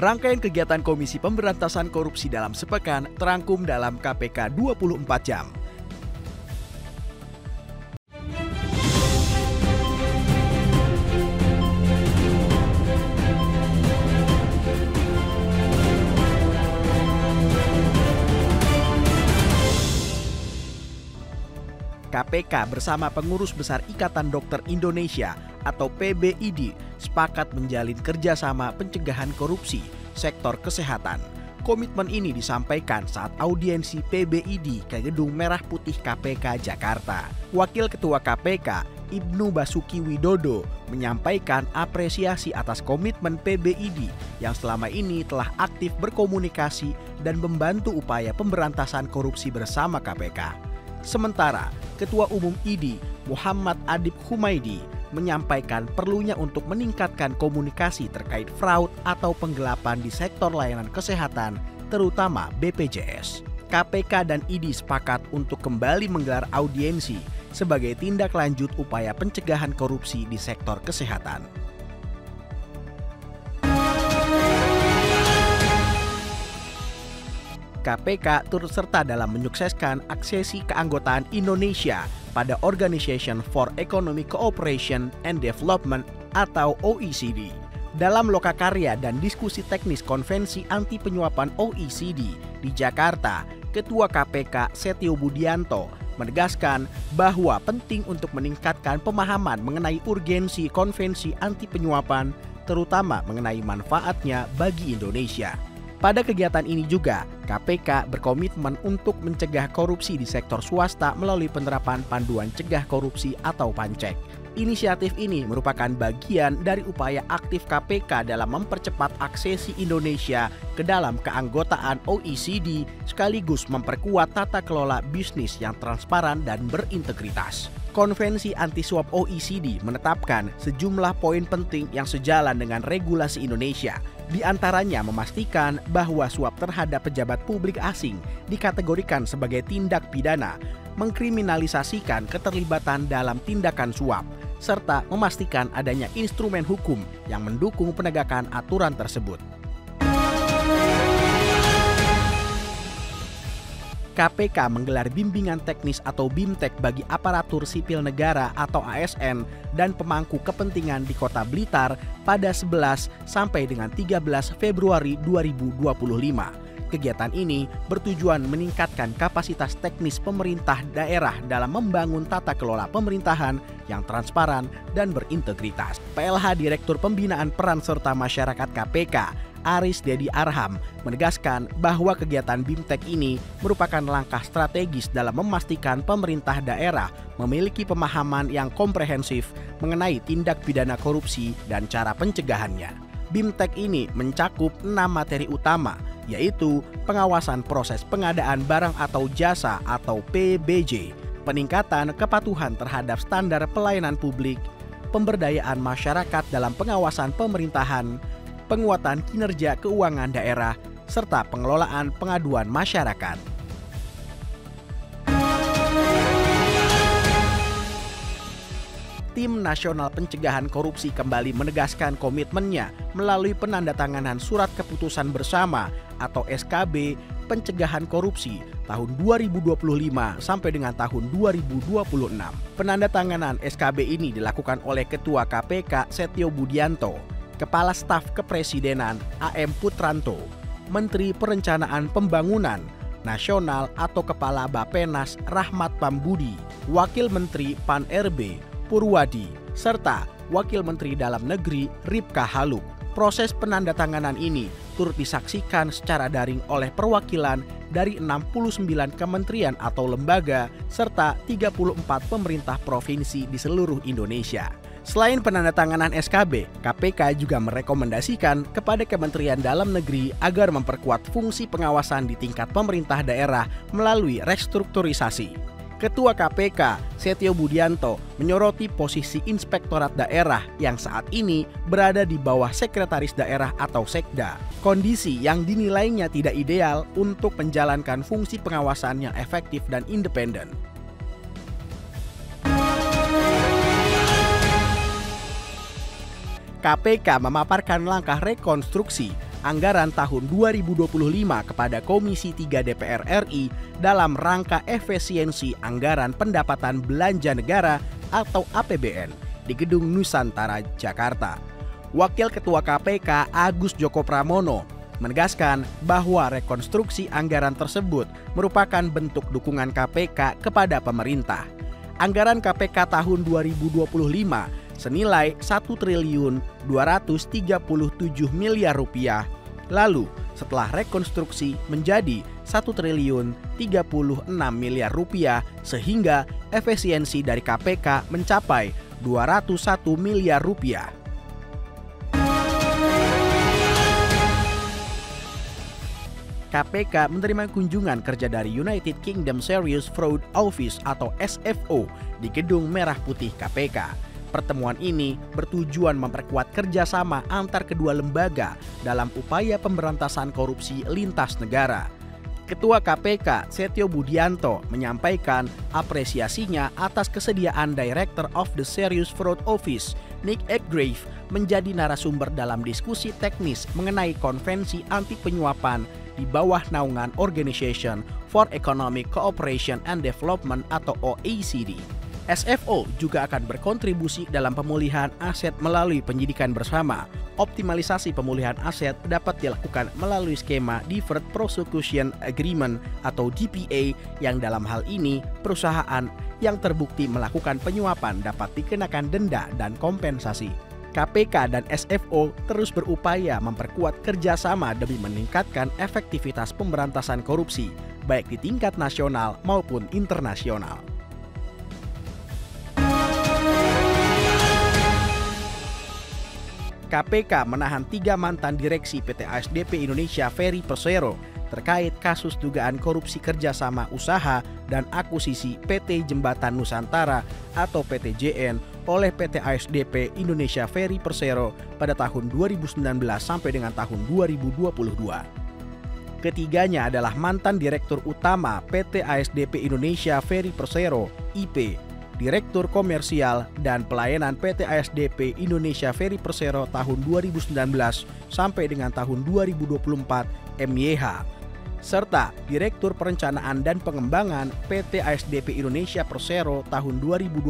Rangkaian kegiatan Komisi Pemberantasan Korupsi dalam sepekan terangkum dalam KPK 24 jam. KPK bersama Pengurus Besar Ikatan Dokter Indonesia atau PBID sepakat menjalin kerjasama pencegahan korupsi sektor kesehatan. Komitmen ini disampaikan saat audiensi PBID ke Gedung Merah Putih KPK Jakarta. Wakil Ketua KPK Ibnu Basuki Widodo menyampaikan apresiasi atas komitmen PBID yang selama ini telah aktif berkomunikasi dan membantu upaya pemberantasan korupsi bersama KPK. Sementara, Ketua Umum ID Muhammad Adib Humaydi menyampaikan perlunya untuk meningkatkan komunikasi terkait fraud atau penggelapan di sektor layanan kesehatan, terutama BPJS. KPK dan ID sepakat untuk kembali menggelar audiensi sebagai tindak lanjut upaya pencegahan korupsi di sektor kesehatan. KPK turut serta dalam menyukseskan aksesi keanggotaan Indonesia pada Organization for Economic Cooperation and Development atau OECD. Dalam lokakarya dan diskusi teknis konvensi anti penyuapan OECD di Jakarta, Ketua KPK Setio Budianto menegaskan bahwa penting untuk meningkatkan pemahaman mengenai urgensi konvensi anti penyuapan, terutama mengenai manfaatnya bagi Indonesia. Pada kegiatan ini juga, KPK berkomitmen untuk mencegah korupsi di sektor swasta melalui penerapan Panduan Cegah Korupsi atau PANCEK. Inisiatif ini merupakan bagian dari upaya aktif KPK dalam mempercepat aksesi Indonesia ke dalam keanggotaan OECD sekaligus memperkuat tata kelola bisnis yang transparan dan berintegritas. Konvensi anti-suap OECD menetapkan sejumlah poin penting yang sejalan dengan regulasi Indonesia. Di antaranya memastikan bahwa suap terhadap pejabat publik asing dikategorikan sebagai tindak pidana, mengkriminalisasikan keterlibatan dalam tindakan suap, serta memastikan adanya instrumen hukum yang mendukung penegakan aturan tersebut. KPK menggelar bimbingan teknis atau BIMTEK bagi aparatur sipil negara atau ASN dan pemangku kepentingan di Kota Blitar pada 11 sampai dengan 13 Februari 2025. Kegiatan ini bertujuan meningkatkan kapasitas teknis pemerintah daerah dalam membangun tata kelola pemerintahan yang transparan dan berintegritas. PLH Direktur Pembinaan Peran Serta Masyarakat KPK Aris Dedi Arham menegaskan bahwa kegiatan BIMTEK ini merupakan langkah strategis dalam memastikan pemerintah daerah memiliki pemahaman yang komprehensif mengenai tindak pidana korupsi dan cara pencegahannya. BIMTEK ini mencakup 6 materi utama, yaitu pengawasan proses pengadaan barang atau jasa atau PBJ, peningkatan kepatuhan terhadap standar pelayanan publik, pemberdayaan masyarakat dalam pengawasan pemerintahan, penguatan kinerja keuangan daerah, serta pengelolaan pengaduan masyarakat. Tim Nasional Pencegahan Korupsi kembali menegaskan komitmennya melalui penandatanganan Surat Keputusan Bersama atau SKB Pencegahan Korupsi tahun 2025 sampai dengan tahun 2026. Penandatanganan SKB ini dilakukan oleh Ketua KPK Setio Budianto, Kepala Staf Kepresidenan AM Putranto, Menteri Perencanaan Pembangunan Nasional atau Kepala Bappenas Rahmat Pambudi, Wakil Menteri Pan-RB Purwadi, serta Wakil Menteri Dalam Negeri Ripka Haluk. Proses penandatanganan ini turut disaksikan secara daring oleh perwakilan dari 69 kementerian atau lembaga serta 34 pemerintah provinsi di seluruh Indonesia. Selain penandatanganan SKB, KPK juga merekomendasikan kepada Kementerian Dalam Negeri agar memperkuat fungsi pengawasan di tingkat pemerintah daerah melalui restrukturisasi. Ketua KPK Setio Budianto menyoroti posisi Inspektorat Daerah yang saat ini berada di bawah Sekretaris Daerah atau Sekda, kondisi yang dinilainya tidak ideal untuk menjalankan fungsi pengawasan yang efektif dan independen. KPK memaparkan langkah rekonstruksi anggaran tahun 2025 kepada Komisi 3 DPR RI dalam rangka efisiensi anggaran pendapatan belanja negara atau APBN di Gedung Nusantara, Jakarta. Wakil Ketua KPK Agus Joko Pramono menegaskan bahwa rekonstruksi anggaran tersebut merupakan bentuk dukungan KPK kepada pemerintah. Anggaran KPK tahun 2025 senilai 1.237 miliar rupiah, lalu setelah rekonstruksi menjadi 1.036 miliar rupiah sehingga efisiensi dari KPK mencapai 201 miliar rupiah. KPK menerima kunjungan kerja dari United Kingdom Serious Fraud Office atau SFO di Gedung Merah Putih KPK. Pertemuan ini bertujuan memperkuat kerjasama antar kedua lembaga dalam upaya pemberantasan korupsi lintas negara. Ketua KPK Setio Budianto menyampaikan apresiasinya atas kesediaan Director of the Serious Fraud Office, Nick Edgrave, menjadi narasumber dalam diskusi teknis mengenai konvensi anti penyuapan di bawah naungan Organization for Economic Cooperation and Development atau OECD. SFO juga akan berkontribusi dalam pemulihan aset melalui penyidikan bersama. Optimalisasi pemulihan aset dapat dilakukan melalui skema Deferred Prosecution Agreement atau DPA yang dalam hal ini perusahaan yang terbukti melakukan penyuapan dapat dikenakan denda dan kompensasi. KPK dan SFO terus berupaya memperkuat kerjasama demi meningkatkan efektivitas pemberantasan korupsi, baik di tingkat nasional maupun internasional. KPK menahan 3 mantan direksi PT ASDP Indonesia Ferry Persero terkait kasus dugaan korupsi kerjasama usaha dan akuisisi PT Jembatan Nusantara atau PTJN oleh PT ASDP Indonesia Ferry Persero pada tahun 2019 sampai dengan tahun 2022. Ketiganya adalah mantan Direktur Utama PT ASDP Indonesia Ferry Persero IP, Direktur Komersial dan Pelayanan PT ASDP Indonesia Ferry Persero tahun 2019 sampai dengan tahun 2024 MYH, serta Direktur Perencanaan dan Pengembangan PT ASDP Indonesia Persero tahun 2020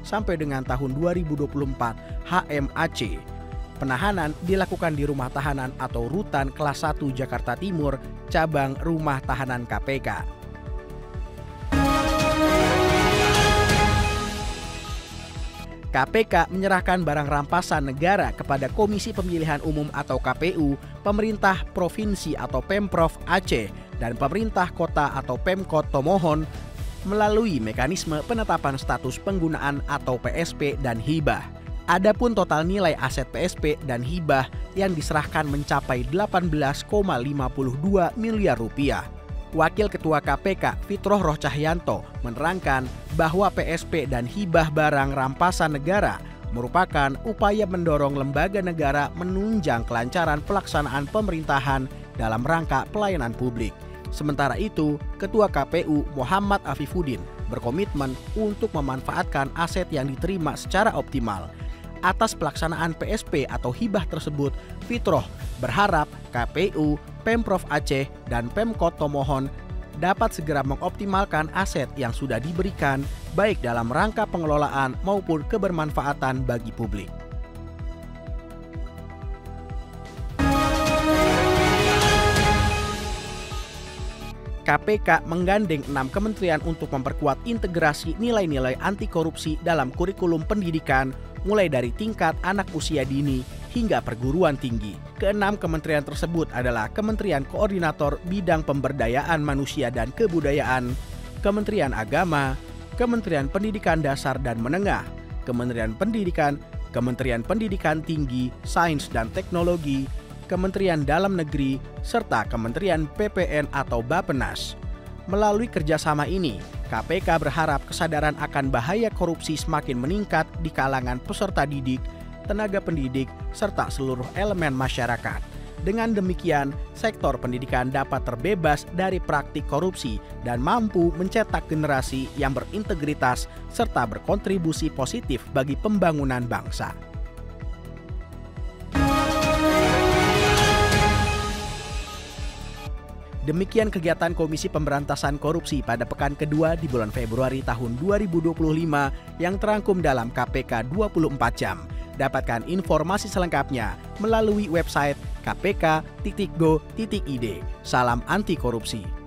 sampai dengan tahun 2024 HMAC. Penahanan dilakukan di Rumah Tahanan atau Rutan Kelas 1 Jakarta Timur, Cabang Rumah Tahanan KPK. KPK menyerahkan barang rampasan negara kepada Komisi Pemilihan Umum atau KPU, pemerintah provinsi atau Pemprov Aceh, dan pemerintah kota atau Pemkot Tomohon melalui mekanisme penetapan status penggunaan atau PSP dan hibah. Adapun total nilai aset PSP dan hibah yang diserahkan mencapai 18,52 miliar rupiah. Wakil Ketua KPK Fitroh Roh Cahyanto menerangkan bahwa PSP dan hibah barang rampasan negara merupakan upaya mendorong lembaga negara menunjang kelancaran pelaksanaan pemerintahan dalam rangka pelayanan publik. Sementara itu, Ketua KPU Muhammad Afifuddin berkomitmen untuk memanfaatkan aset yang diterima secara optimal. Atas pelaksanaan PSP atau hibah tersebut, Fitroh berharap KPU, Pemprov Aceh, dan Pemkot Tomohon dapat segera mengoptimalkan aset yang sudah diberikan baik dalam rangka pengelolaan maupun kebermanfaatan bagi publik. KPK menggandeng 6 kementerian untuk memperkuat integrasi nilai-nilai anti korupsi dalam kurikulum pendidikan mulai dari tingkat anak usia dini hingga perguruan tinggi. Keenam kementerian tersebut adalah Kementerian Koordinator Bidang Pemberdayaan Manusia dan Kebudayaan, Kementerian Agama, Kementerian Pendidikan Dasar dan Menengah, Kementerian Pendidikan Tinggi, Sains dan Teknologi, Kementerian Dalam Negeri, serta Kementerian PPN atau Bappenas. Melalui kerjasama ini, KPK berharap kesadaran akan bahaya korupsi semakin meningkat di kalangan peserta didik, tenaga pendidik, serta seluruh elemen masyarakat. Dengan demikian, sektor pendidikan dapat terbebas dari praktik korupsi dan mampu mencetak generasi yang berintegritas serta berkontribusi positif bagi pembangunan bangsa. Demikian kegiatan Komisi Pemberantasan Korupsi pada pekan kedua di bulan Februari tahun 2025 yang terangkum dalam KPK 24 jam. Dapatkan informasi selengkapnya melalui website kpk.go.id. Salam anti korupsi.